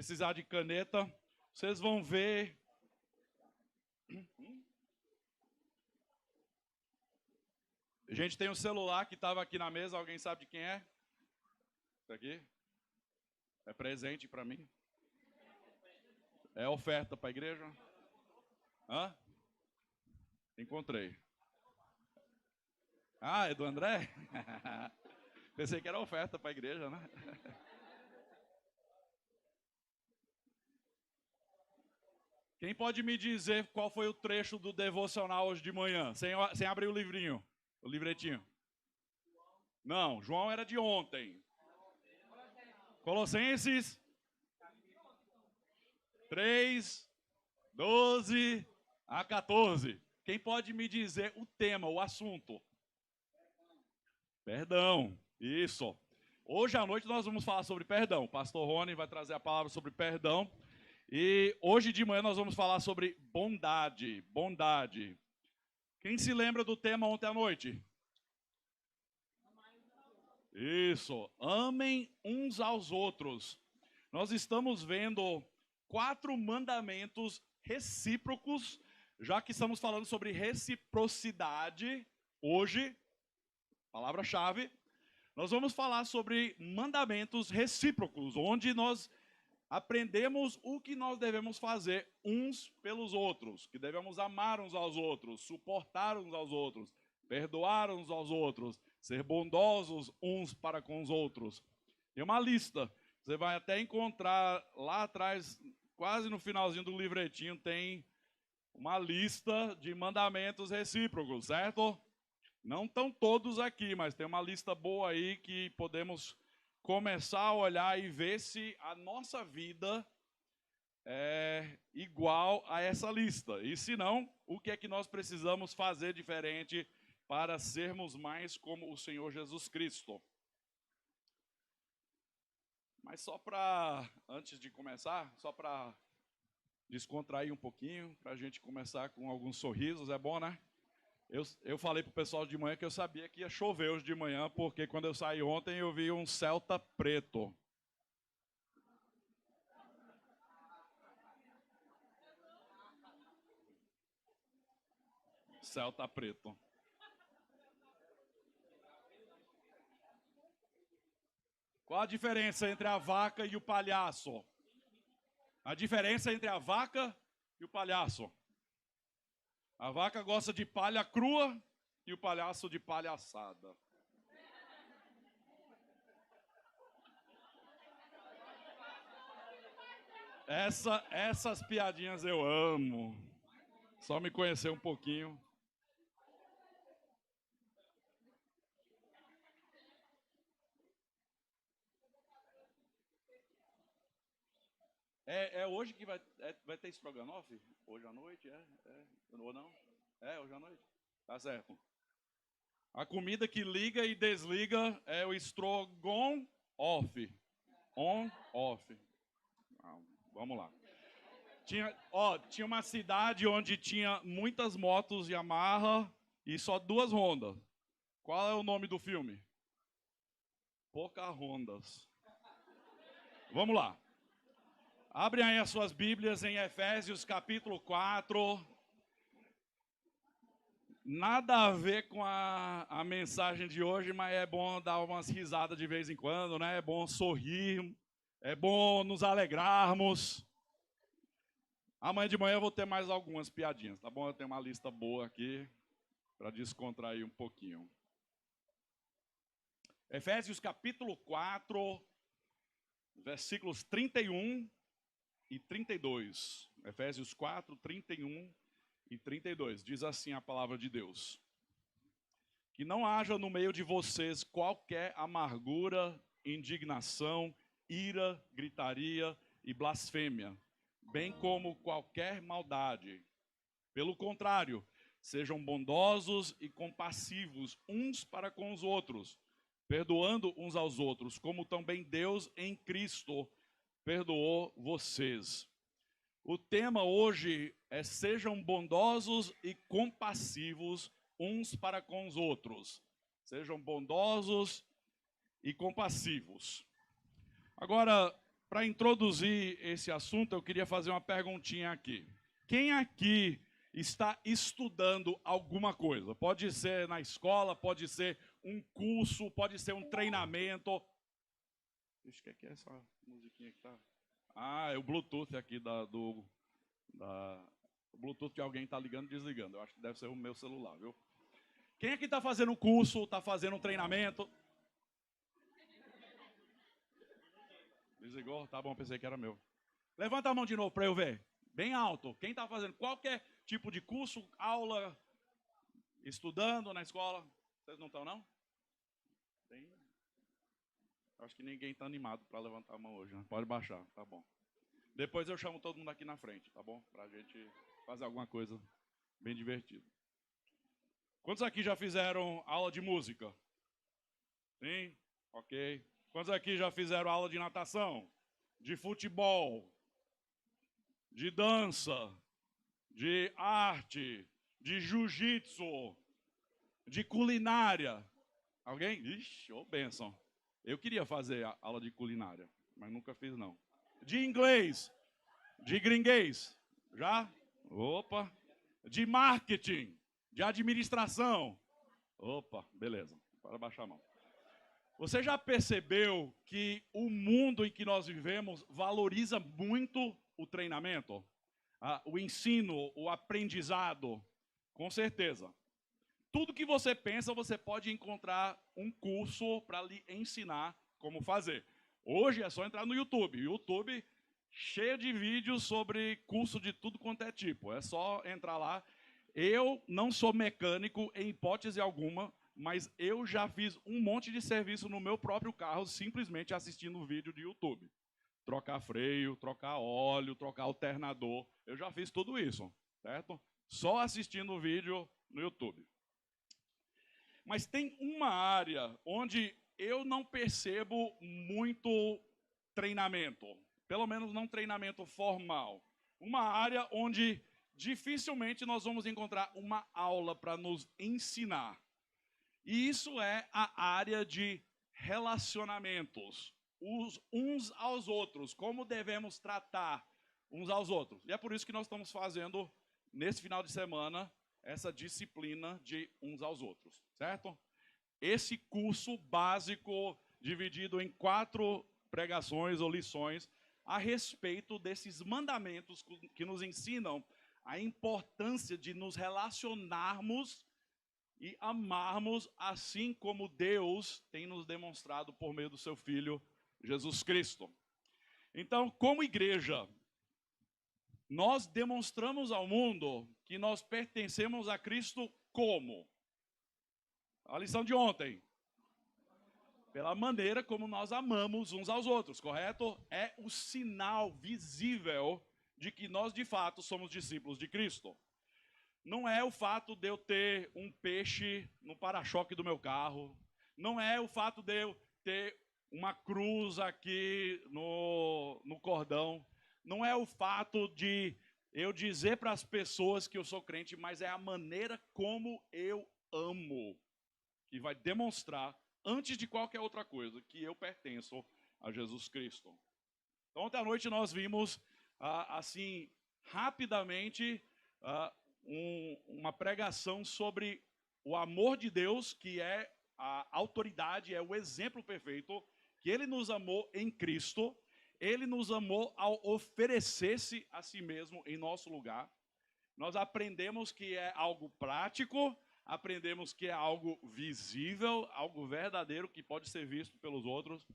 precisar de caneta, vocês vão ver. A gente tem um celular que estava aqui na mesa, alguém sabe de quem é? Isso aqui? É presente para mim? É oferta para a igreja? Hã? Encontrei. Ah, é do André? Pensei que era oferta para a igreja, né? Quem pode me dizer qual foi o trecho do devocional hoje de manhã? Sem abrir o livrinho, o livretinho. Não, João era de ontem. Colossenses 3, 12 a 14. Quem pode me dizer o tema, o assunto? Perdão. Isso. Hoje à noite nós vamos falar sobre perdão. O pastor Rony vai trazer a palavra sobre perdão. E hoje de manhã nós vamos falar sobre bondade. Bondade. Quem se lembra do tema ontem à noite? Isso. Amem uns aos outros. Nós estamos vendo 4 mandamentos recíprocos, já que estamos falando sobre reciprocidade hoje, palavra-chave. Nós vamos falar sobre mandamentos recíprocos, onde nós aprendemos o que nós devemos fazer uns pelos outros, que devemos amar uns aos outros, suportar uns aos outros, perdoar uns aos outros, ser bondosos uns para com os outros. Tem uma lista, você vai até encontrar lá atrás, quase no finalzinho do livretinho, tem uma lista de mandamentos recíprocos, certo? Não estão todos aqui, mas tem uma lista boa aí que podemos começar a olhar e ver se a nossa vida é igual a essa lista. E se não, o que é que nós precisamos fazer diferente para sermos mais como o Senhor Jesus Cristo? Mas só para, antes de começar, só para descontrair um pouquinho, para a gente começar com alguns sorrisos, é bom, né? Eu falei pro pessoal de manhã que eu sabia que ia chover hoje de manhã, porque quando eu saí ontem eu vi um Celta preto. Celta preto. Qual a diferença entre a vaca e o palhaço? A diferença entre a vaca e o palhaço. A vaca gosta de palha crua e o palhaço de palha assada. Essas piadinhas eu amo. Só me conhecer um pouquinho. É hoje que vai ter estrogonofe? Hoje à noite? Ou não? Hoje à noite? Tá certo. A comida que liga e desliga é o estrogon off. On, off. Vamos lá. Tinha uma cidade onde tinha muitas motos Yamaha e só 2 Hondas. Qual é o nome do filme? Pocahontas. Vamos lá. Abrem aí as suas Bíblias em Efésios capítulo 4. Nada a ver com a mensagem de hoje, mas é bom dar umas risadas de vez em quando, né? É bom sorrir, é bom nos alegrarmos. Amanhã de manhã eu vou ter mais algumas piadinhas, tá bom? Eu tenho uma lista boa aqui para descontrair um pouquinho. Efésios capítulo 4, versículos 31 e 32. Efésios 4, 31 e 32. Diz assim a palavra de Deus: que não haja no meio de vocês qualquer amargura, indignação, ira, gritaria e blasfêmia, bem como qualquer maldade. Pelo contrário, sejam bondosos e compassivos uns para com os outros, perdoando uns aos outros, como também Deus em Cristo perdoou vocês. O tema hoje é: sejam bondosos e compassivos uns para com os outros. Sejam bondosos e compassivos. Agora, Para introduzir esse assunto, eu queria fazer uma perguntinha aqui. Quem aqui está estudando alguma coisa? Pode ser na escola, pode ser um curso, pode ser um treinamento. Ixi, o que é essa musiquinha que tá? Ah, é o Bluetooth aqui o Bluetooth que alguém está ligando e desligando. Eu acho que deve ser o meu celular, viu? Quem aqui está fazendo um curso, está fazendo um treinamento? Desligou? Tá bom, pensei que era meu. Levanta a mão de novo para eu ver. Bem alto. Quem está fazendo qualquer tipo de curso, aula, estudando na escola? Vocês não estão, não? Tem? Acho que ninguém está animado para levantar a mão hoje, né? Pode baixar, tá bom. Depois eu chamo todo mundo aqui na frente, tá bom? Para a gente fazer alguma coisa bem divertida. Quantos aqui já fizeram aula de música? Sim? Ok. Quantos aqui já fizeram aula de natação? De futebol? De dança? De arte? De jiu-jitsu? De culinária? Alguém? Ixi, ô bênção. Eu queria fazer a aula de culinária, mas nunca fiz não. De inglês? De gringuês? Já? Opa. De marketing? De administração? Opa, beleza. Para baixar a mão. Você já percebeu que o mundo em que nós vivemos valoriza muito o treinamento? O ensino, o aprendizado? Com certeza. Tudo que você pensa, você pode encontrar um curso para lhe ensinar como fazer. Hoje é só entrar no YouTube. YouTube cheio de vídeos sobre curso de tudo quanto é tipo. É só entrar lá. Eu não sou mecânico em hipótese alguma, mas eu já fiz um monte de serviço no meu próprio carro simplesmente assistindo vídeo de YouTube. Trocar freio, trocar óleo, trocar alternador. Eu já fiz tudo isso, certo? Só assistindo vídeo no YouTube. Mas tem uma área onde eu não percebo muito treinamento. Pelo menos não treinamento formal. Uma área onde dificilmente nós vamos encontrar uma aula para nos ensinar. E isso é a área de relacionamentos, uns aos outros, como devemos tratar uns aos outros. E é por isso que nós estamos fazendo, nesse final de semana, essa disciplina de uns aos outros, certo? Esse curso básico, dividido em 4 pregações ou lições, a respeito desses mandamentos que nos ensinam a importância de nos relacionarmos e amarmos assim como Deus tem nos demonstrado por meio do seu Filho, Jesus Cristo. Então, como igreja, nós demonstramos ao mundo que nós pertencemos a Cristo como? A lição de ontem. Pela maneira como nós amamos uns aos outros, correto? É o sinal visível de que nós, de fato, somos discípulos de Cristo. Não é o fato de eu ter um peixe no para-choque do meu carro. Não é o fato de eu ter uma cruz aqui no cordão. Não é o fato de eu dizer para as pessoas que eu sou crente, mas é a maneira como eu amo que vai demonstrar, antes de qualquer outra coisa, que eu pertenço a Jesus Cristo. Então, ontem à noite nós vimos, assim, rapidamente, uma pregação sobre o amor de Deus, que é a autoridade, é o exemplo perfeito, que Ele nos amou em Cristo, Ele nos amou ao oferecer-se a si mesmo em nosso lugar. Nós aprendemos que é algo prático, aprendemos que é algo visível, algo verdadeiro que pode ser visto pelos outros.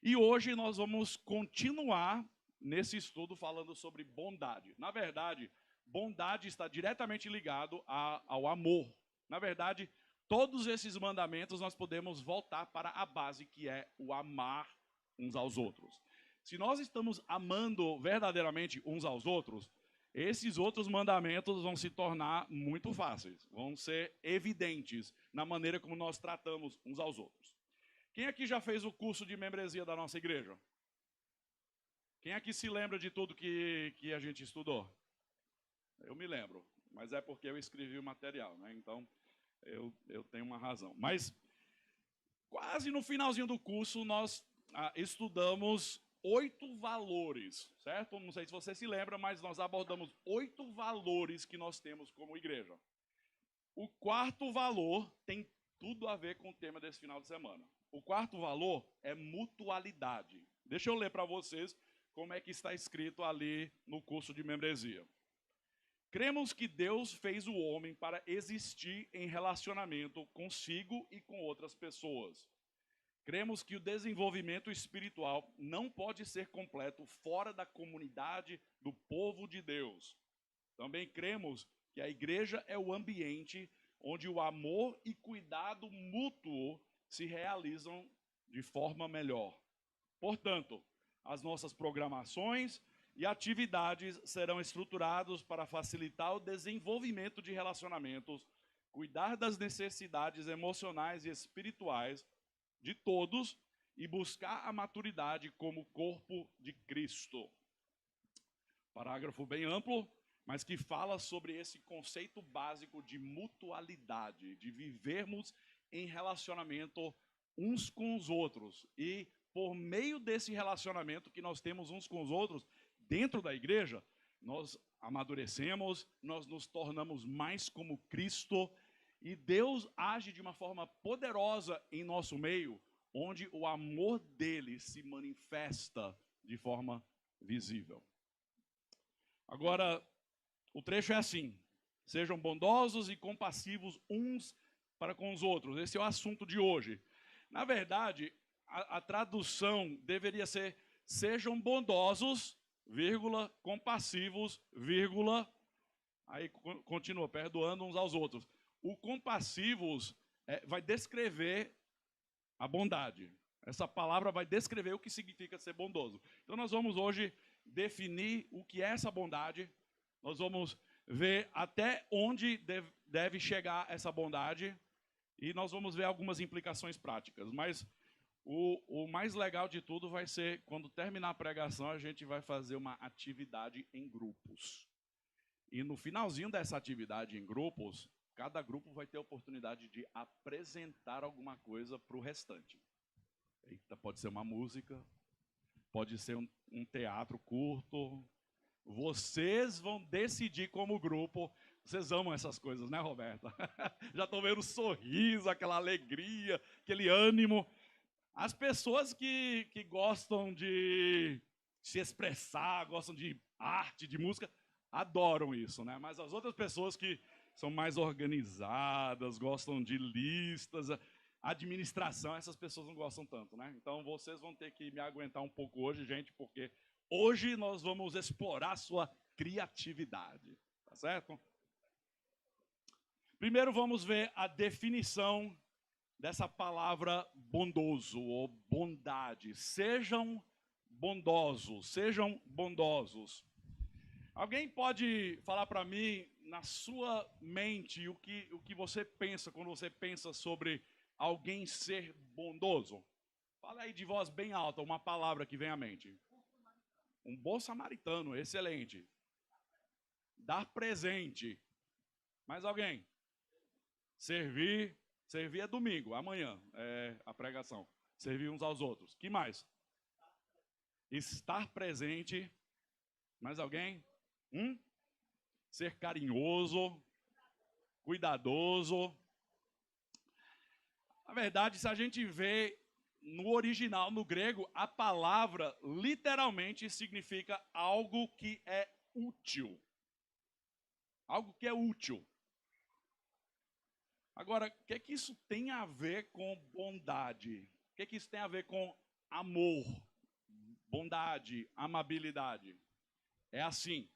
E hoje nós vamos continuar nesse estudo falando sobre bondade. Na verdade, bondade está diretamente ligado ao amor. Na verdade, todos esses mandamentos nós podemos voltar para a base que é o amar uns aos outros. Se nós estamos amando verdadeiramente uns aos outros, esses outros mandamentos vão se tornar muito fáceis, vão ser evidentes na maneira como nós tratamos uns aos outros. Quem aqui já fez o curso de membresia da nossa igreja? Quem aqui se lembra de tudo que a gente estudou? Eu me lembro, mas é porque eu escrevi o material, né? Então eu tenho uma razão. Mas quase no finalzinho do curso nós estudamos 8 valores, certo? Não sei se você se lembra, mas nós abordamos 8 valores que nós temos como igreja. O quarto valor tem tudo a ver com o tema desse final de semana. O quarto valor é mutualidade. Deixa eu ler para vocês como é que está escrito ali no curso de membresia. Cremos que Deus fez o homem para existir em relacionamento consigo e com outras pessoas. Cremos que o desenvolvimento espiritual não pode ser completo fora da comunidade do povo de Deus. Também cremos que a igreja é o ambiente onde o amor e cuidado mútuo se realizam de forma melhor. Portanto, as nossas programações e atividades serão estruturados para facilitar o desenvolvimento de relacionamentos, cuidar das necessidades emocionais e espirituais de todos e buscar a maturidade como corpo de Cristo. Parágrafo bem amplo, mas que fala sobre esse conceito básico de mutualidade, de vivermos em relacionamento uns com os outros. E por meio desse relacionamento que nós temos uns com os outros, dentro da igreja, nós amadurecemos, nós nos tornamos mais como Cristo, e Deus age de uma forma poderosa em nosso meio, onde o amor dele se manifesta de forma visível. Agora, o trecho é assim: sejam bondosos e compassivos uns para com os outros. Esse é o assunto de hoje. Na verdade, a tradução deveria ser: sejam bondosos, vírgula, compassivos, vírgula, aí continua, perdoando uns aos outros. O compassivos vai descrever a bondade. Essa palavra vai descrever o que significa ser bondoso. Então nós vamos hoje definir o que é essa bondade. Nós vamos ver até onde deve chegar essa bondade. E nós vamos ver algumas implicações práticas. Mas o mais legal de tudo vai ser, quando terminar a pregação, a gente vai fazer uma atividade em grupos. E no finalzinho dessa atividade em grupos, cada grupo vai ter a oportunidade de apresentar alguma coisa para o restante. Eita, pode ser uma música, pode ser um teatro curto. Vocês vão decidir como grupo. Vocês amam essas coisas, né, Roberta? Já estou vendo o sorriso, aquela alegria, aquele ânimo. As pessoas que gostam de se expressar, gostam de arte, de música, adoram isso, né? Mas as outras pessoas que são mais organizadas, gostam de listas, administração, essas pessoas não gostam tanto, né? Então vocês vão ter que me aguentar um pouco hoje, gente, porque hoje nós vamos explorar a sua criatividade, tá certo? Primeiro vamos ver a definição dessa palavra bondoso ou bondade. Sejam bondosos, sejam bondosos. Alguém pode falar para mim, na sua mente, o que você pensa quando você pensa sobre alguém ser bondoso? Fala aí de voz bem alta, uma palavra que vem à mente. Um bom samaritano, excelente. Dar presente. Mais alguém? Servir é domingo, amanhã é a pregação. Servir uns aos outros. Que mais? Estar presente. Mais alguém? Ser carinhoso, cuidadoso. Na verdade, se a gente vê no original, no grego, a palavra literalmente significa algo que é útil. Algo que é útil. Agora, o que é que isso tem a ver com bondade? O que é que isso tem a ver com amor, bondade, amabilidade? É assim,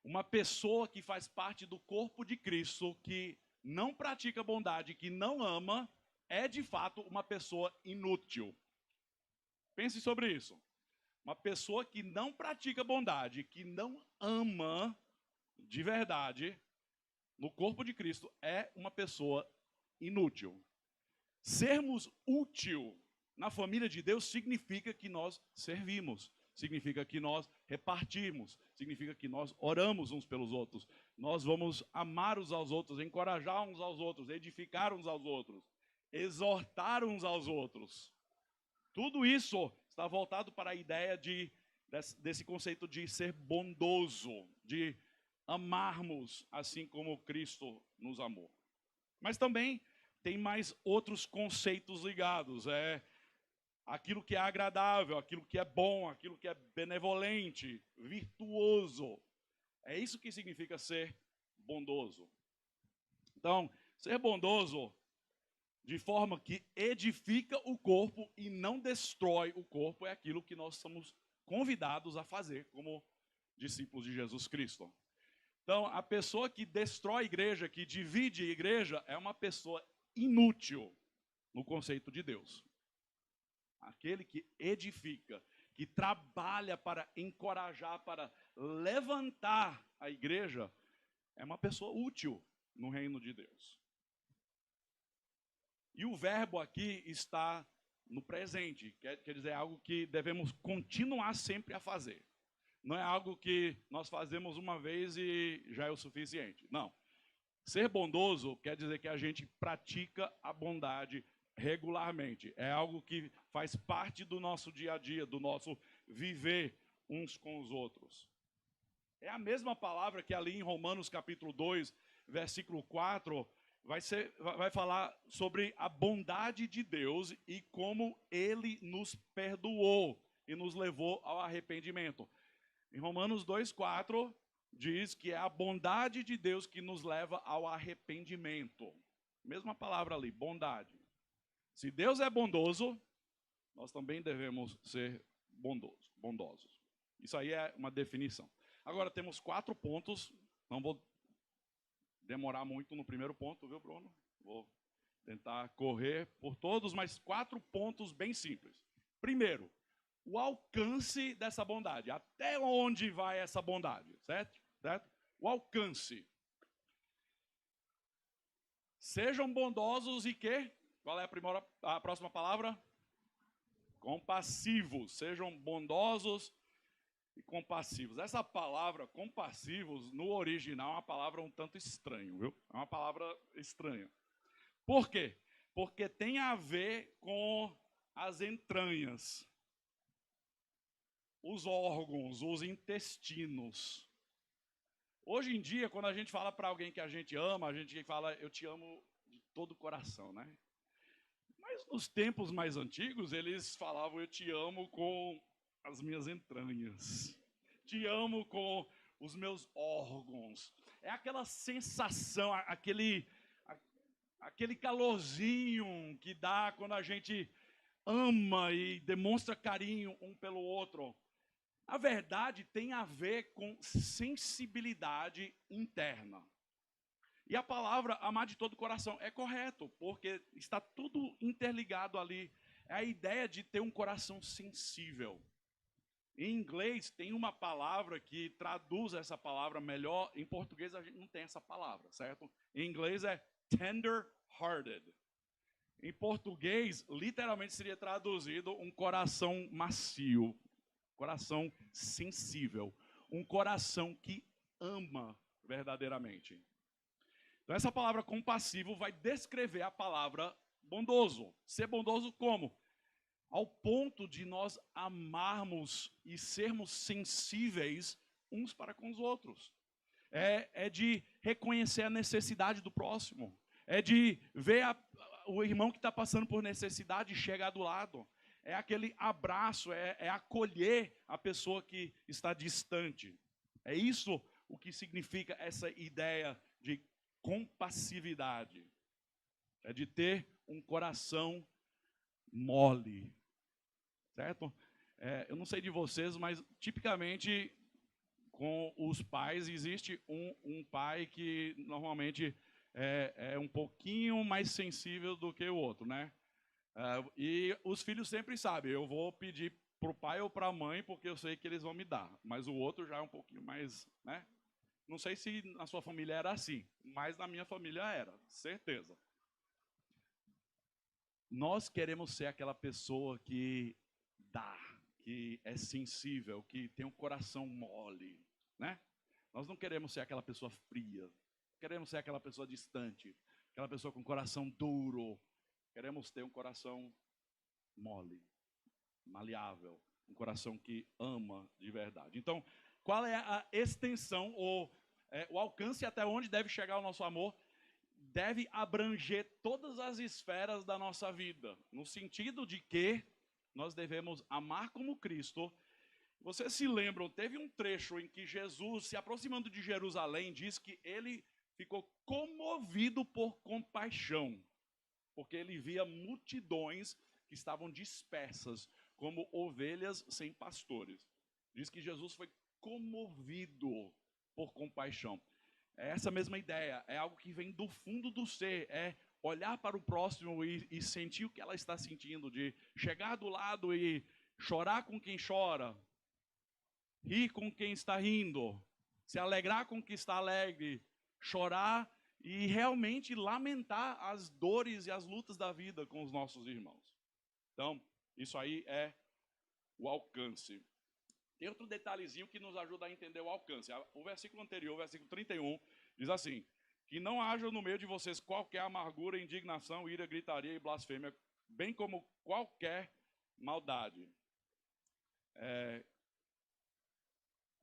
uma pessoa que faz parte do corpo de Cristo, que não pratica bondade, que não ama, é de fato uma pessoa inútil. Pense sobre isso. Uma pessoa que não pratica bondade, que não ama de verdade, no corpo de Cristo, é uma pessoa inútil. Sermos útil na família de Deus significa que nós servimos, significa que nós repartimos, significa que nós oramos uns pelos outros, nós vamos amar uns aos outros, encorajar uns aos outros, edificar uns aos outros, exortar uns aos outros. Tudo isso está voltado para a ideia desse conceito de ser bondoso, de amarmos assim como Cristo nos amou. Mas também tem mais outros conceitos ligados, aquilo que é agradável, aquilo que é bom, aquilo que é benevolente, virtuoso. É isso que significa ser bondoso. Então, ser bondoso de forma que edifica o corpo e não destrói o corpo é aquilo que nós somos convidados a fazer como discípulos de Jesus Cristo. Então, a pessoa que destrói a igreja, que divide a igreja, é uma pessoa inútil no conceito de Deus. Aquele que edifica, que trabalha para encorajar, para levantar a igreja, é uma pessoa útil no reino de Deus. E o verbo aqui está no presente, quer dizer, é algo que devemos continuar sempre a fazer. Não é algo que nós fazemos uma vez e já é o suficiente. Não. Ser bondoso quer dizer que a gente pratica a bondade regularmente. É algo que faz parte do nosso dia a dia, do nosso viver uns com os outros. É a mesma palavra que ali em Romanos capítulo 2, versículo 4, vai falar sobre a bondade de Deus e como Ele nos perdoou e nos levou ao arrependimento. Em Romanos 2,4 diz que é a bondade de Deus que nos leva ao arrependimento. Mesma palavra ali, bondade. Se Deus é bondoso, nós também devemos ser bondosos. Isso aí é uma definição. Agora temos 4 pontos, não vou demorar muito no primeiro ponto, viu, Bruno? Vou tentar correr por todos, mas 4 pontos bem simples. Primeiro, o alcance dessa bondade. Até onde vai essa bondade, certo? O alcance. Sejam bondosos e quê? Qual é a próxima palavra? Compassivos. Sejam bondosos e compassivos. Essa palavra, compassivos, no original é uma palavra um tanto estranha, viu? É uma palavra estranha. Por quê? Porque tem a ver com as entranhas, os órgãos, os intestinos. Hoje em dia, quando a gente fala para alguém que a gente ama, a gente fala, eu te amo de todo o coração, né? Mas nos tempos mais antigos, eles falavam, eu te amo com as minhas entranhas. Te amo com os meus órgãos. É aquela sensação, aquele calorzinho que dá quando a gente ama e demonstra carinho um pelo outro. A verdade tem a ver com sensibilidade interna. E a palavra amar de todo o coração é correto, porque está tudo interligado ali. É a ideia de ter um coração sensível. Em inglês tem uma palavra que traduz essa palavra melhor. Em português a gente não tem essa palavra, certo? Em inglês é tender-hearted. Em português, literalmente seria traduzido um coração macio, coração sensível, um coração que ama verdadeiramente. Então essa palavra compassivo vai descrever a palavra bondoso. Ser bondoso como? Ao ponto de nós amarmos e sermos sensíveis uns para com os outros. É de reconhecer a necessidade do próximo. É de ver o irmão que está passando por necessidade chegar do lado. É aquele abraço, é acolher a pessoa que está distante. É isso o que significa essa ideia de compassividade. É de ter um coração mole. Certo? Eu não sei de vocês, mas tipicamente com os pais existe um pai que normalmente é um pouquinho mais sensível do que o outro, né? E os filhos sempre sabem, eu vou pedir para o pai ou para a mãe porque eu sei que eles vão me dar, mas o outro já é um pouquinho mais, né? Não sei se na sua família era assim, mas na minha família era, certeza. Nós queremos ser aquela pessoa que dá, que é sensível, que tem um coração mole, né? Nós não queremos ser aquela pessoa fria, queremos ser aquela pessoa distante, aquela pessoa com coração duro. Queremos ter um coração mole. maleável, um coração que ama de verdade. Então, qual é a extensão ou o alcance até onde deve chegar o nosso amor? Deve abranger todas as esferas da nossa vida, no sentido de que nós devemos amar como Cristo. Vocês se lembram, teve um trecho em que Jesus, se aproximando de Jerusalém, diz que ele ficou comovido por compaixão, porque ele via multidões que estavam dispersas, como ovelhas sem pastores. Diz que Jesus foi comovido por compaixão. É essa mesma ideia, é algo que vem do fundo do ser, é olhar para o próximo e sentir o que ela está sentindo, de chegar do lado e chorar com quem chora, rir com quem está rindo, se alegrar com quem está alegre, chorar e realmente lamentar as dores e as lutas da vida com os nossos irmãos. Então, isso aí é o alcance. Tem outro detalhezinho que nos ajuda a entender o alcance. O versículo anterior, o versículo 31, diz assim: que não haja no meio de vocês qualquer amargura, indignação, ira, gritaria e blasfêmia, bem como qualquer maldade.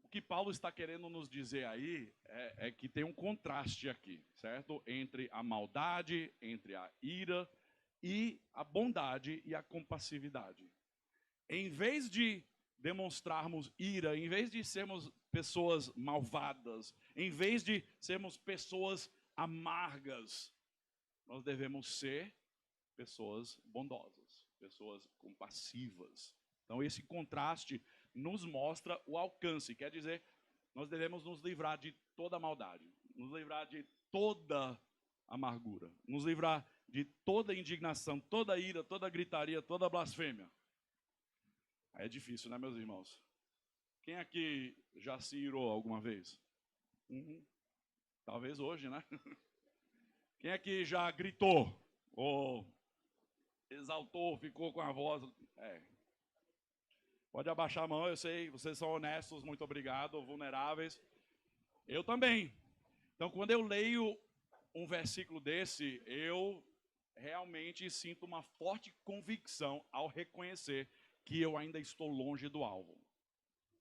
O que Paulo está querendo nos dizer aí é que tem um contraste aqui, certo? Entre a maldade, entre a ira e a bondade e a compassividade. Em vez de demonstrarmos ira, em vez de sermos pessoas malvadas, em vez de sermos pessoas amargas, nós devemos ser pessoas bondosas, pessoas compassivas. Então, esse contraste nos mostra o alcance. Quer dizer, nós devemos nos livrar de toda maldade, nos livrar de toda amargura, nos livrar de toda indignação, toda ira, toda gritaria, toda blasfêmia. Aí é difícil, né, meus irmãos? Quem aqui já se irou alguma vez? Talvez hoje, né? Quem aqui já gritou ou exaltou, ficou com a voz? Pode abaixar a mão, eu sei, vocês são honestos, muito obrigado, vulneráveis. Eu também. Então, quando eu leio um versículo desse, eu realmente sinto uma forte convicção ao reconhecer que eu ainda estou longe do alvo.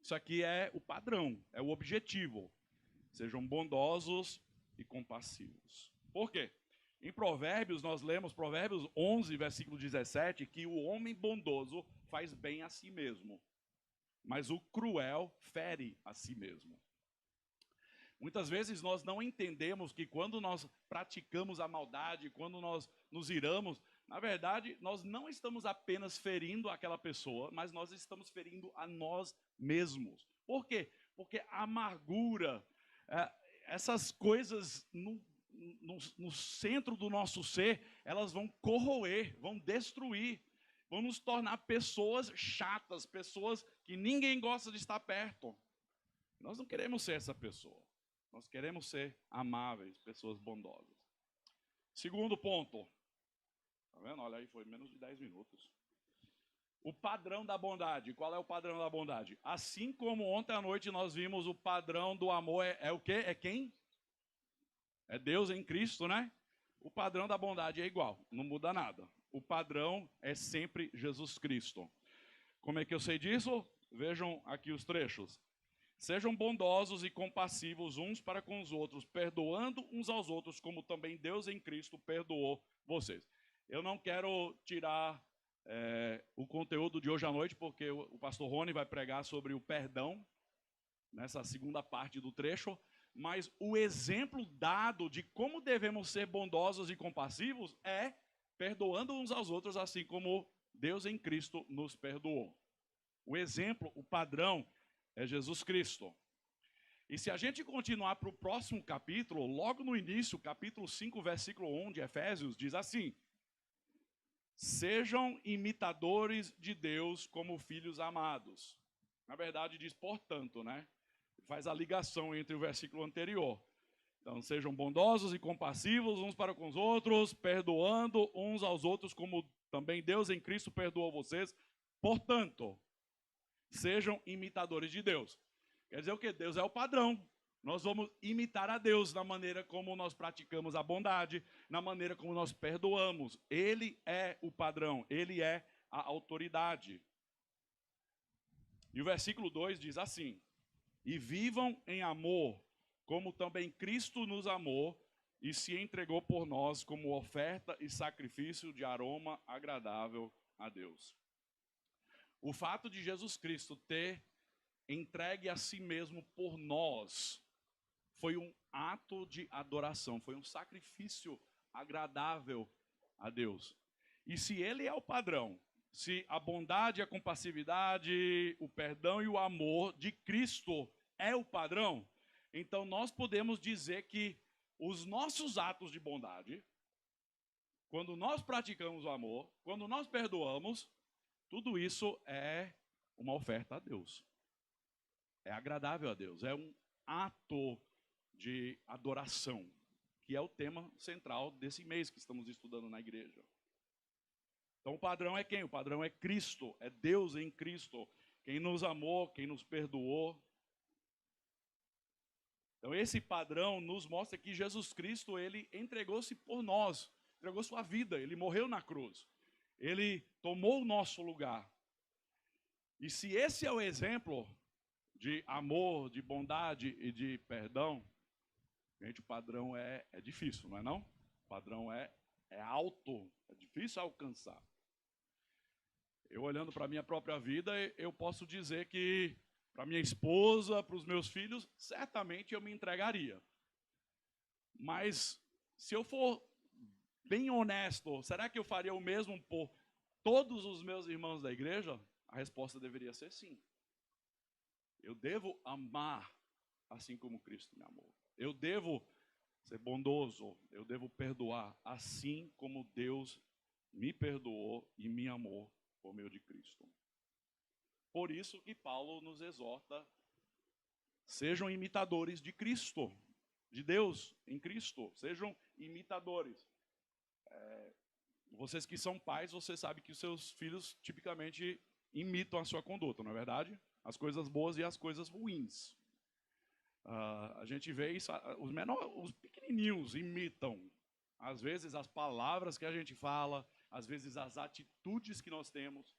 Isso aqui é o padrão, é o objetivo. Sejam bondosos e compassivos. Por quê? Em Provérbios, nós lemos, Provérbios 11, versículo 17, que o homem bondoso faz bem a si mesmo, mas o cruel fere a si mesmo. Muitas vezes nós não entendemos que quando nós praticamos a maldade, quando nós nos iramos, na verdade, nós não estamos apenas ferindo aquela pessoa, mas nós estamos ferindo a nós mesmos. Por quê? Porque a amargura, essas coisas no centro do nosso ser, elas vão corroer, vão destruir, vão nos tornar pessoas chatas, pessoas que ninguém gosta de estar perto. Nós não queremos ser essa pessoa. Nós queremos ser amáveis, pessoas bondosas. Segundo ponto. Tá vendo? Olha aí, foi menos de 10 minutos. O padrão da bondade. Qual é o padrão da bondade? Assim como ontem à noite nós vimos o padrão do amor é o quê? É quem? É Deus em Cristo, né? O padrão da bondade é igual, não muda nada. O padrão é sempre Jesus Cristo. Como é que eu sei disso? Vejam aqui os trechos. Sejam bondosos e compassivos uns para com os outros, perdoando uns aos outros, como também Deus em Cristo perdoou vocês. Eu não quero tirar o conteúdo de hoje à noite, porque o pastor Rony vai pregar sobre o perdão, nessa segunda parte do trecho, mas o exemplo dado de como devemos ser bondosos e compassivos é perdoando uns aos outros, assim como Deus em Cristo nos perdoou. O exemplo, o padrão, é Jesus Cristo. E se a gente continuar para o próximo capítulo, logo no início, capítulo 5, versículo 1 de Efésios, diz assim: sejam imitadores de Deus como filhos amados. Na verdade, diz portanto, né? Faz a ligação entre o versículo anterior. Então, sejam bondosos e compassivos uns para com os outros, perdoando uns aos outros, como também Deus em Cristo perdoou vocês. Portanto, sejam imitadores de Deus. Quer dizer o quê? Deus é o padrão. Nós vamos imitar a Deus na maneira como nós praticamos a bondade, na maneira como nós perdoamos. Ele é o padrão, ele é a autoridade. E o versículo 2 diz assim: e vivam em amor, como também Cristo nos amou e se entregou por nós como oferta e sacrifício de aroma agradável a Deus. O fato de Jesus Cristo ter entregue a si mesmo por nós foi um ato de adoração, foi um sacrifício agradável a Deus. E se ele é o padrão, se a bondade, a compassividade, o perdão e o amor de Cristo é o padrão, então nós podemos dizer que os nossos atos de bondade, quando nós praticamos o amor, quando nós perdoamos, tudo isso é uma oferta a Deus. É agradável a Deus, é um ato de adoração, que é o tema central desse mês que estamos estudando na igreja. Então o padrão é quem? O padrão é Cristo, é Deus em Cristo, quem nos amou, quem nos perdoou. Então esse padrão nos mostra que Jesus Cristo, ele entregou-se por nós, entregou sua vida, ele morreu na cruz, ele tomou o nosso lugar. E se esse é o exemplo de amor, de bondade e de perdão, gente, o padrão é difícil, não é não? O padrão é alto, é difícil alcançar. Eu olhando para a minha própria vida, eu posso dizer que para minha esposa, para os meus filhos, certamente eu me entregaria. Mas se eu for bem honesto, será que eu faria o mesmo por todos os meus irmãos da igreja? A resposta deveria ser sim. Eu devo amar assim como Cristo me amou. Eu devo ser bondoso, eu devo perdoar assim como Deus me perdoou e me amou por meio de Cristo. Por isso que Paulo nos exorta: sejam imitadores de Cristo, de Deus em Cristo, sejam imitadores. Vocês que são pais, você sabe que os seus filhos tipicamente imitam a sua conduta, não é verdade? As coisas boas e as coisas ruins. A gente vê isso, os pequenininhos imitam, às vezes, as palavras que a gente fala, às vezes as atitudes que nós temos.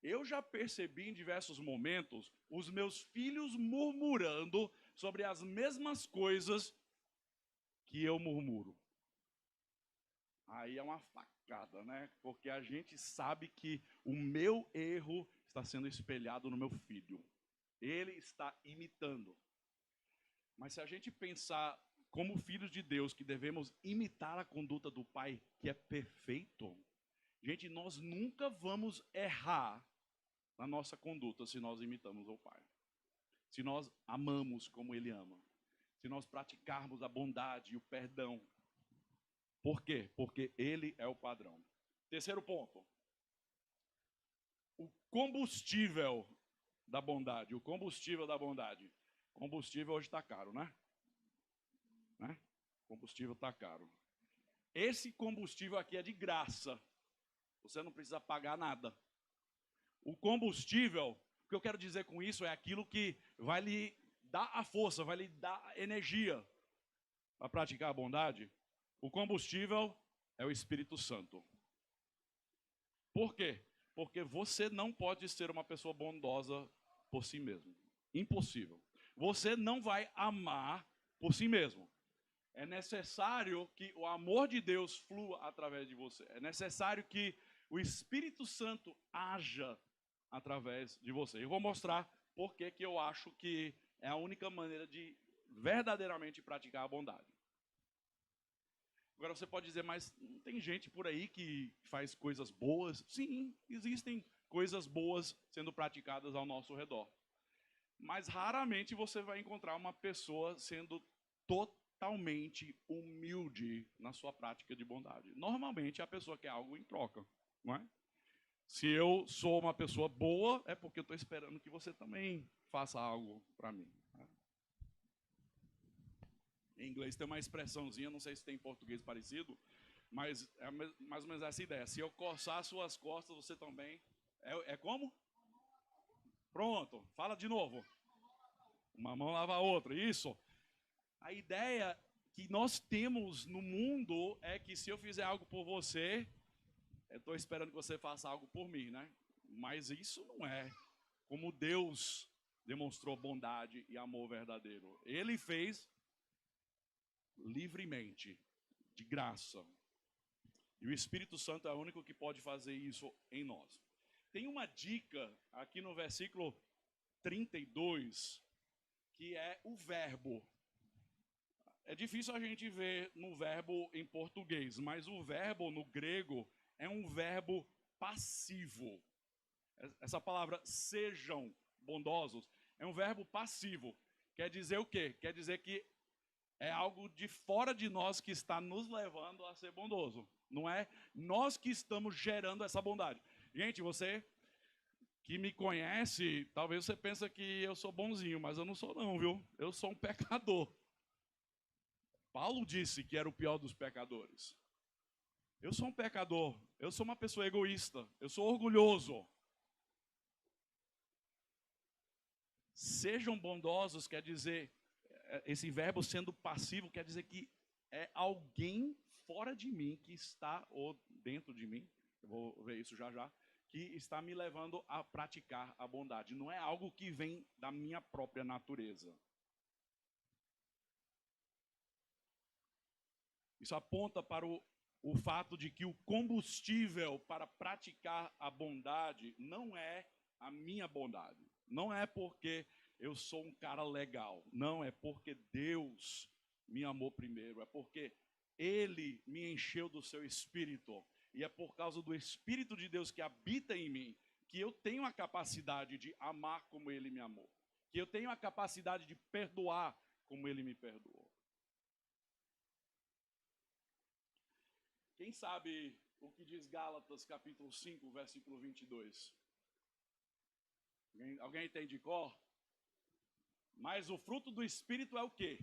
Eu já percebi em diversos momentos os meus filhos murmurando sobre as mesmas coisas que eu murmuro. Aí é uma facada, né? Porque a gente sabe que o meu erro está sendo espelhado no meu filho. Ele está imitando. Mas se a gente pensar como filhos de Deus, que devemos imitar a conduta do Pai, que é perfeito, gente, nós nunca vamos errar na nossa conduta se nós imitamos o Pai. Se nós amamos como Ele ama. Se nós praticarmos a bondade e o perdão. Por quê? Porque Ele é o padrão. Terceiro ponto. O combustível da bondade. O combustível da bondade. Combustível hoje está caro, né? Combustível está caro. Esse combustível aqui é de graça. Você não precisa pagar nada. O combustível, o que eu quero dizer com isso é aquilo que vai lhe dar a força, vai lhe dar a energia para praticar a bondade. O combustível é o Espírito Santo. Por quê? Porque você não pode ser uma pessoa bondosa por si mesmo. Impossível. Você não vai amar por si mesmo. É necessário que o amor de Deus flua através de você. É necessário que o Espírito Santo haja através de você. Eu vou mostrar por que eu acho que é a única maneira de verdadeiramente praticar a bondade. Agora você pode dizer, mas não tem gente por aí que faz coisas boas? Sim, existem coisas boas sendo praticadas ao nosso redor. Mas raramente você vai encontrar uma pessoa sendo totalmente humilde na sua prática de bondade. Normalmente a pessoa quer algo em troca, não é? Se eu sou uma pessoa boa, é porque eu estou esperando que você também faça algo para mim. Em inglês tem uma expressãozinha, não sei se tem em português parecido, mas é mais ou menos essa ideia. Se eu coçar suas costas, você também... É como? Pronto, fala de novo. Uma mão lava a outra, isso. A ideia que nós temos no mundo é que se eu fizer algo por você, eu estou esperando que você faça algo por mim, né? Mas isso não é como Deus demonstrou bondade e amor verdadeiro. Ele fez livremente, de graça. E o Espírito Santo é o único que pode fazer isso em nós. Tem uma dica aqui no versículo 32, que é o verbo. É difícil a gente ver no verbo em português, mas o verbo no grego é um verbo passivo. Essa palavra sejam bondosos é um verbo passivo. Quer dizer o quê? Quer dizer que é algo de fora de nós que está nos levando a ser bondoso. Não é nós que estamos gerando essa bondade. Gente, você que me conhece, talvez você pense que eu sou bonzinho, mas eu não sou não, viu? Eu sou um pecador. Paulo disse que era o pior dos pecadores. Eu sou um pecador, eu sou uma pessoa egoísta, eu sou orgulhoso. Sejam bondosos quer dizer, esse verbo sendo passivo quer dizer que é alguém fora de mim que está, ou dentro de mim, eu vou ver isso já já, que está me levando a praticar a bondade. Não é algo que vem da minha própria natureza. Isso aponta para o fato de que o combustível para praticar a bondade não é a minha bondade. Não é porque eu sou um cara legal. Não, é porque Deus me amou primeiro. É porque Ele me encheu do seu Espírito. E é por causa do Espírito de Deus que habita em mim que eu tenho a capacidade de amar como Ele me amou. Que eu tenho a capacidade de perdoar como Ele me perdoou. Quem sabe o que diz Gálatas capítulo 5, versículo 22? Alguém tem de cor? Mas o fruto do Espírito é o quê?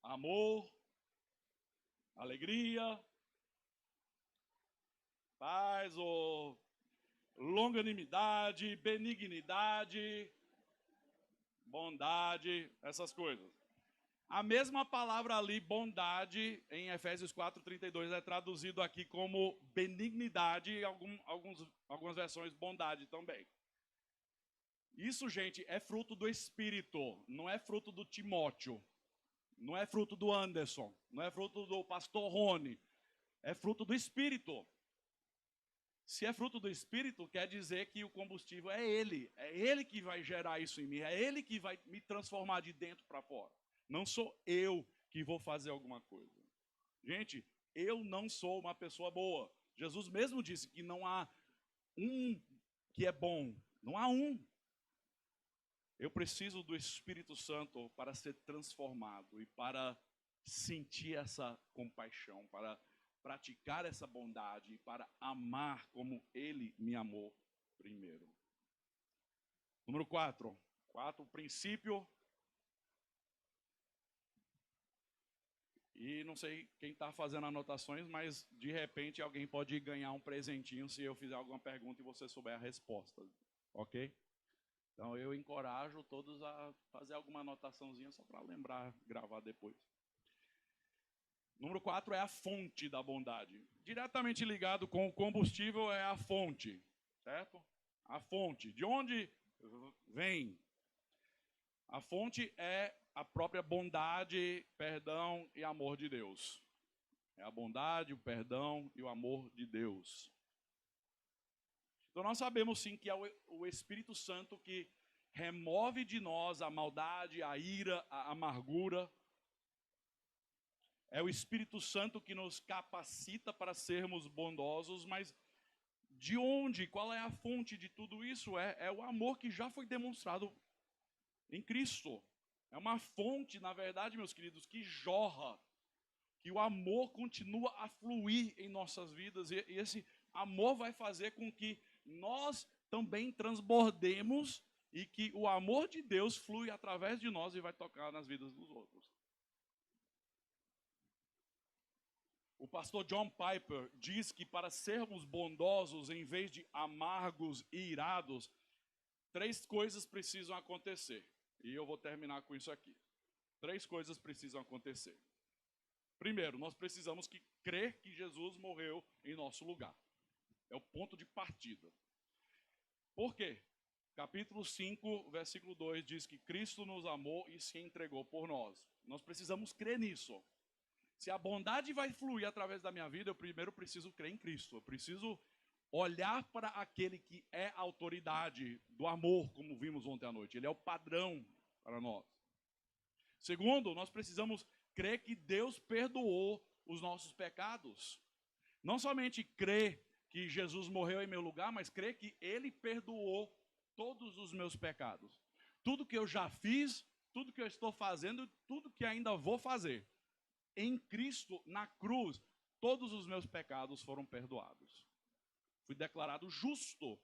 Amor, alegria, paz, longanimidade, benignidade, bondade, essas coisas. A mesma palavra ali, bondade, em Efésios 4:32, é traduzido aqui como benignidade e algumas versões bondade também. Isso, gente, é fruto do Espírito, não é fruto do Timóteo, não é fruto do Anderson, não é fruto do pastor Rony, é fruto do Espírito. Se é fruto do Espírito, quer dizer que o combustível é Ele que vai gerar isso em mim, é Ele que vai me transformar de dentro para fora. Não sou eu que vou fazer alguma coisa. Gente, eu não sou uma pessoa boa. Jesus mesmo disse que não há um que é bom. Não há um. Eu preciso do Espírito Santo para ser transformado e para sentir essa compaixão, para praticar essa bondade e para amar como Ele me amou primeiro. Número 4. O princípio. E não sei quem está fazendo anotações, mas de repente alguém pode ganhar um presentinho se eu fizer alguma pergunta e você souber a resposta. Ok? Então eu encorajo todos a fazer alguma anotaçãozinha só para lembrar, gravar depois. Número 4 é a fonte da bondade. Diretamente ligado com o combustível é a fonte, certo? A fonte. De onde vem? A fonte é a própria bondade, perdão e amor de Deus. É a bondade, o perdão e o amor de Deus. Então nós sabemos sim que é o Espírito Santo que remove de nós a maldade, a ira, a amargura. É o Espírito Santo que nos capacita para sermos bondosos, mas de onde, qual é a fonte de tudo isso? É o amor que já foi demonstrado em Cristo. É uma fonte, na verdade, meus queridos, que jorra, que o amor continua a fluir em nossas vidas, e esse amor vai fazer com que nós também transbordemos e que o amor de Deus flui através de nós e vai tocar nas vidas dos outros. O pastor John Piper diz que para sermos bondosos, em vez de amargos e irados, 3 coisas precisam acontecer. E eu vou terminar com isso aqui. 3 coisas precisam acontecer. Primeiro, nós precisamos crer que Jesus morreu em nosso lugar. É o ponto de partida. Por quê? capítulo 5, versículo 2 diz que Cristo nos amou e se entregou por nós. Nós precisamos crer nisso. Se a bondade vai fluir através da minha vida, eu primeiro preciso crer em Cristo. Eu preciso olhar para aquele que é a autoridade do amor, como vimos ontem à noite. Ele é o padrão para nós. Segundo, nós precisamos crer que Deus perdoou os nossos pecados. Não somente crer que Jesus morreu em meu lugar, mas crer que Ele perdoou todos os meus pecados. Tudo que eu já fiz, tudo que eu estou fazendo, tudo que ainda vou fazer. Em Cristo, na cruz, todos os meus pecados foram perdoados. Fui declarado justo,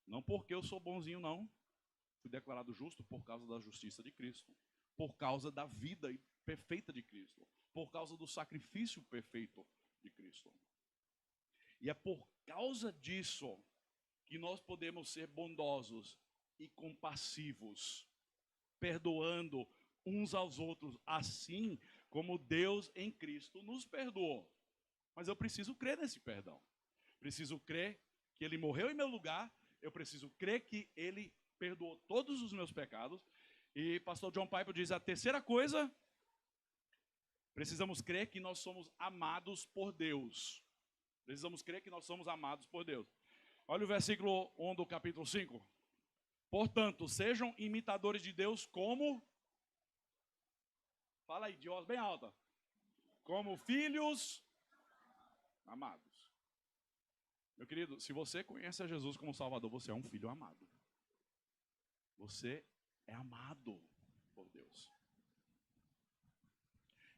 não porque eu sou bonzinho, não. Fui declarado justo por causa da justiça de Cristo, por causa da vida perfeita de Cristo, por causa do sacrifício perfeito de Cristo. E é por causa disso que nós podemos ser bondosos e compassivos, perdoando uns aos outros, assim como Deus em Cristo nos perdoou. Mas eu preciso crer nesse perdão. Preciso crer que Ele morreu em meu lugar. Eu preciso crer que Ele perdoou todos os meus pecados. E pastor John Piper diz a terceira coisa: precisamos crer que nós somos amados por Deus. Precisamos crer que nós somos amados por Deus. Olha o versículo 1 do capítulo 5. Portanto, sejam imitadores de Deus como... Fala aí, de voz bem alta. Como filhos amados. Meu querido, se você conhece a Jesus como Salvador, você é um filho amado. Você é amado por Deus.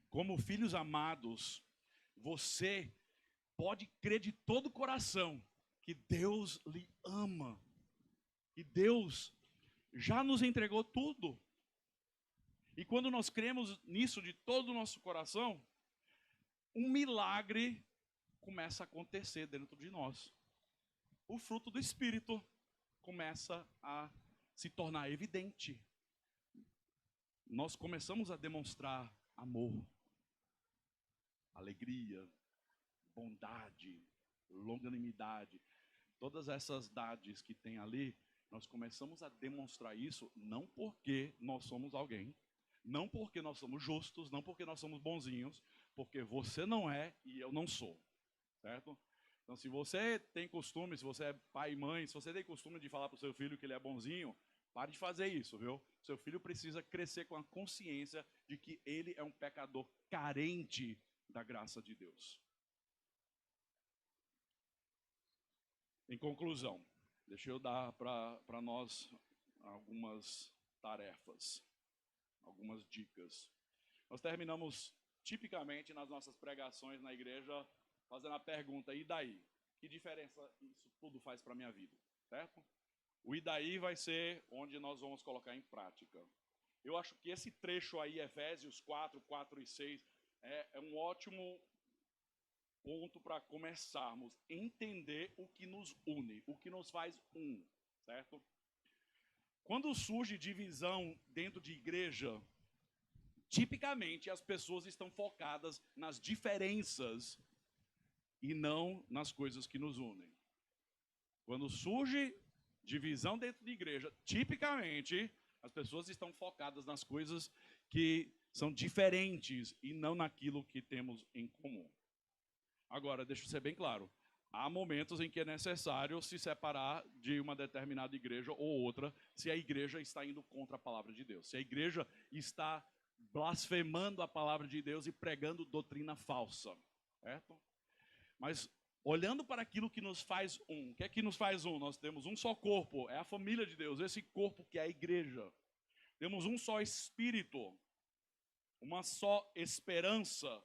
Como filhos amados, você pode crer de todo o coração que Deus lhe ama. E Deus já nos entregou tudo. E quando nós cremos nisso de todo o nosso coração, um milagre começa a acontecer dentro de nós. O fruto do Espírito começa a se tornar evidente. Nós começamos a demonstrar amor, alegria, bondade, longanimidade. Todas essas dádivas que tem ali, nós começamos a demonstrar isso não porque nós somos alguém, não porque nós somos justos, não porque nós somos bonzinhos, porque você não é e eu não sou, certo? Então, se você tem costume, se você é pai e mãe, se você tem costume de falar para o seu filho que ele é bonzinho, pare de fazer isso, viu? Seu filho precisa crescer com a consciência de que ele é um pecador carente da graça de Deus. Em conclusão, deixa eu dar para nós algumas tarefas, algumas dicas. Nós terminamos tipicamente nas nossas pregações na igreja fazendo a pergunta: e daí? Que diferença isso tudo faz para a minha vida? Certo? O e daí vai ser onde nós vamos colocar em prática. Eu acho que esse trecho aí, Efésios 4, 4 e 6, é um ótimo ponto para começarmos a entender o que nos une, o que nos faz um, certo? Quando surge divisão dentro de igreja, tipicamente as pessoas estão focadas nas diferenças e não nas coisas que nos unem. Quando surge divisão dentro de igreja, tipicamente as pessoas estão focadas nas coisas que são diferentes e não naquilo que temos em comum. Agora, deixa eu ser bem claro, há momentos em que é necessário se separar de uma determinada igreja ou outra, se a igreja está indo contra a palavra de Deus, se a igreja está blasfemando a palavra de Deus e pregando doutrina falsa, certo? Mas olhando para aquilo que nos faz um, o que é que nos faz um? Nós temos um só corpo, é a família de Deus, esse corpo que é a igreja. Temos um só Espírito, uma só esperança,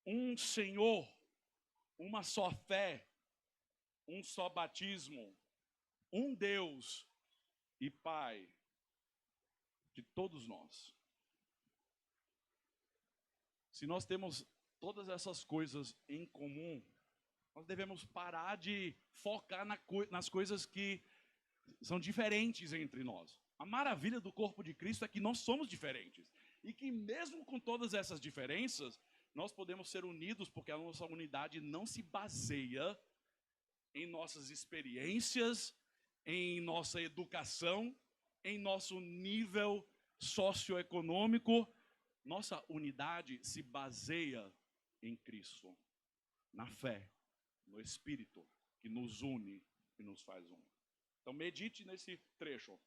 um Senhor, uma só fé, um só batismo, um Deus e Pai de todos nós. Se nós temos todas essas coisas em comum, nós devemos parar de focar nas coisas que são diferentes entre nós. A maravilha do corpo de Cristo é que nós somos diferentes. E que mesmo com todas essas diferenças, nós podemos ser unidos, porque a nossa unidade não se baseia em nossas experiências, em nossa educação, em nosso nível socioeconômico. Nossa unidade se baseia em Cristo, na fé, no Espírito que nos une e nos faz um. Então medite nesse trecho.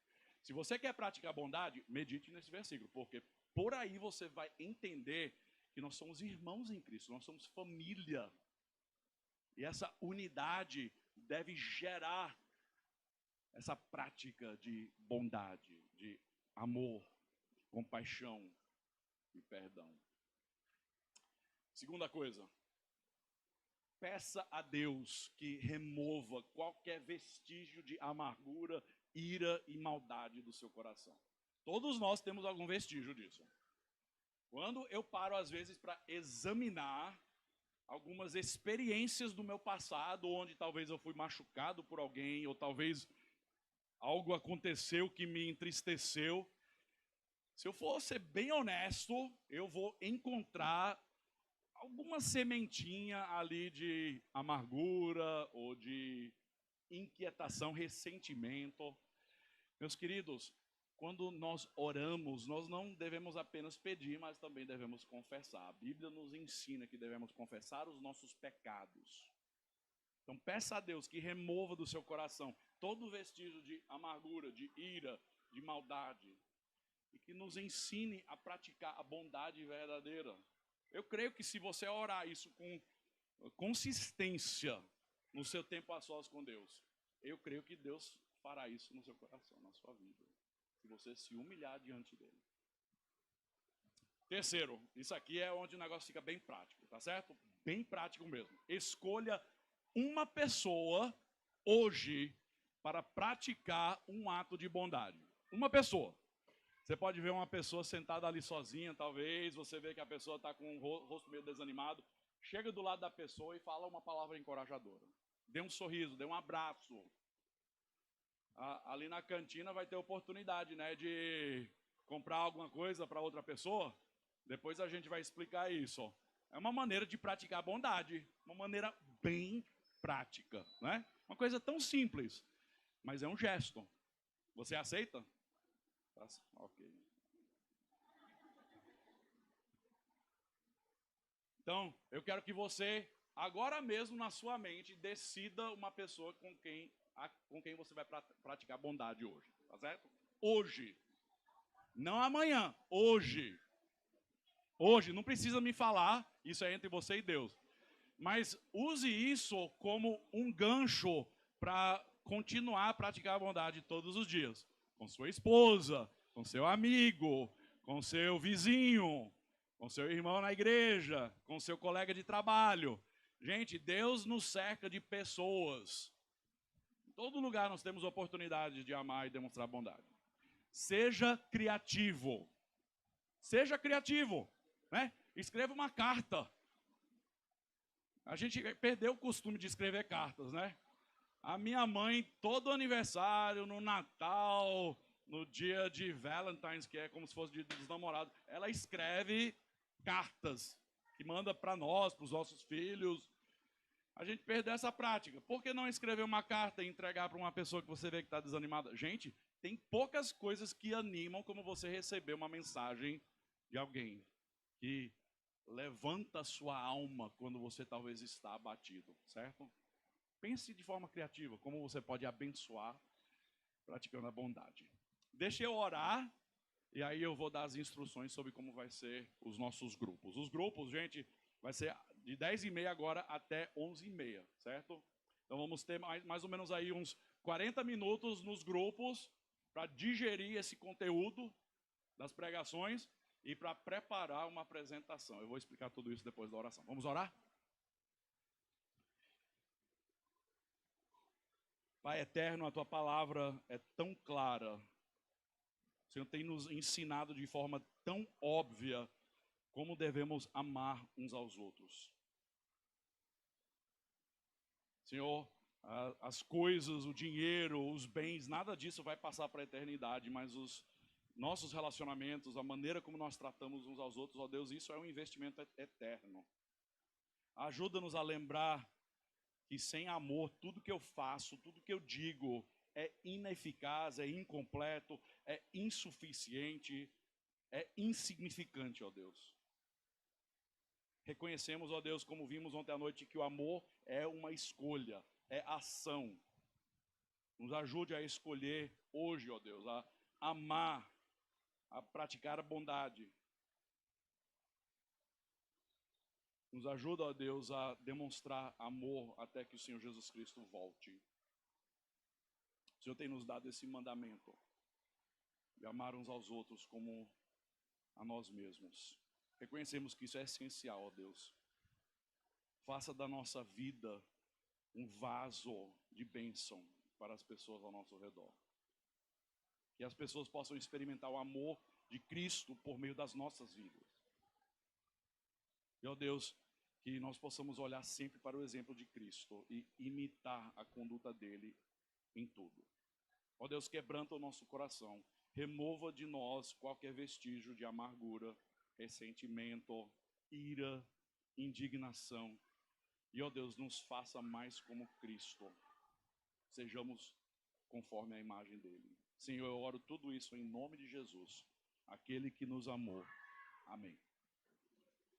Se você quer praticar bondade, medite nesse versículo, porque por aí você vai entender que nós somos irmãos em Cristo, nós somos família. E essa unidade deve gerar essa prática de bondade, de amor, compaixão e perdão. Segunda coisa, peça a Deus que remova qualquer vestígio de amargura, ira e maldade do seu coração. Todos nós temos algum vestígio disso. Quando eu paro, às vezes, para examinar algumas experiências do meu passado, onde talvez eu fui machucado por alguém, ou talvez algo aconteceu que me entristeceu, se eu for ser bem honesto, eu vou encontrar alguma sementinha ali de amargura ou de inquietação, ressentimento. Meus queridos, quando nós oramos, nós não devemos apenas pedir, mas também devemos confessar. A Bíblia nos ensina que devemos confessar os nossos pecados. Então peça a Deus que remova do seu coração todo vestígio de amargura, de ira, de maldade, e que nos ensine a praticar a bondade verdadeira. Eu creio que se você orar isso com consistência no seu tempo a sós com Deus, eu creio que Deus fará isso no seu coração, na sua vida, se você se humilhar diante dele. Terceiro, isso aqui é onde o negócio fica bem prático, tá certo? Bem prático mesmo. Escolha uma pessoa hoje para praticar um ato de bondade. Uma pessoa. Você pode ver uma pessoa sentada ali sozinha, talvez, você vê que a pessoa está com o rosto meio desanimado. Chega do lado da pessoa e fala uma palavra encorajadora. Dê um sorriso, dê um abraço. Ali na cantina vai ter oportunidade, né, de comprar alguma coisa para outra pessoa. Depois a gente vai explicar isso. É uma maneira de praticar bondade, uma maneira bem prática, né? Uma coisa tão simples, mas é um gesto. Você aceita? Tá, ok. Então, eu quero que você, agora mesmo na sua mente, decida uma pessoa com quem você vai praticar bondade hoje, tá certo? Hoje. Não amanhã, hoje. Hoje, não precisa me falar, isso é entre você e Deus. Mas use isso como um gancho para continuar a praticar a bondade todos os dias. Com sua esposa, com seu amigo, com seu vizinho, com seu irmão na igreja, com seu colega de trabalho. Gente, Deus nos cerca de pessoas. Em todo lugar nós temos oportunidade de amar e demonstrar bondade. Seja criativo. Seja criativo, né? Escreva uma carta. A gente perdeu o costume de escrever cartas, né? A minha mãe, todo aniversário, no Natal, no dia de Valentine's, que é como se fosse o dia dos namorados, ela escreve cartas que manda para nós, para os nossos filhos. A gente perdeu essa prática. Por que não escrever uma carta e entregar para uma pessoa que você vê que está desanimada? Gente, tem poucas coisas que animam como você receber uma mensagem de alguém que levanta a sua alma quando você talvez está abatido, certo? Pense de forma criativa como você pode abençoar praticando a bondade. Deixa eu orar e aí eu vou dar as instruções sobre como vai ser os nossos grupos. Os grupos, gente, vai ser de 10h30 agora até 11h30, certo? Então vamos ter mais ou menos aí uns 40 minutos nos grupos para digerir esse conteúdo das pregações e para preparar uma apresentação. Eu vou explicar tudo isso depois da oração. Vamos orar? Pai eterno, a tua palavra é tão clara. O Senhor tem nos ensinado de forma tão óbvia como devemos amar uns aos outros. Senhor, as coisas, o dinheiro, os bens, nada disso vai passar para a eternidade, mas os nossos relacionamentos, a maneira como nós tratamos uns aos outros, ó Deus, isso é um investimento eterno. Ajuda-nos a lembrar que sem amor, tudo que eu faço, tudo que eu digo, é ineficaz, é incompleto, é insuficiente, é insignificante, ó Deus. Reconhecemos, ó Deus, como vimos ontem à noite, que o amor é uma escolha, é ação. Nos ajude a escolher hoje, ó Deus, a amar, a praticar a bondade. Nos ajuda, ó Deus, a demonstrar amor até que o Senhor Jesus Cristo volte. O Senhor tem nos dado esse mandamento de amar uns aos outros como a nós mesmos. Reconhecemos que isso é essencial, ó Deus. Faça da nossa vida um vaso de bênção para as pessoas ao nosso redor. Que as pessoas possam experimentar o amor de Cristo por meio das nossas vidas. E, ó Deus, que nós possamos olhar sempre para o exemplo de Cristo e imitar a conduta dele em tudo. Ó Deus, quebranta o nosso coração. Remova de nós qualquer vestígio de amargura, ressentimento, ira, indignação. E, ó Deus, nos faça mais como Cristo. Sejamos conforme a imagem dele. Senhor, eu oro tudo isso em nome de Jesus, aquele que nos amou. Amém.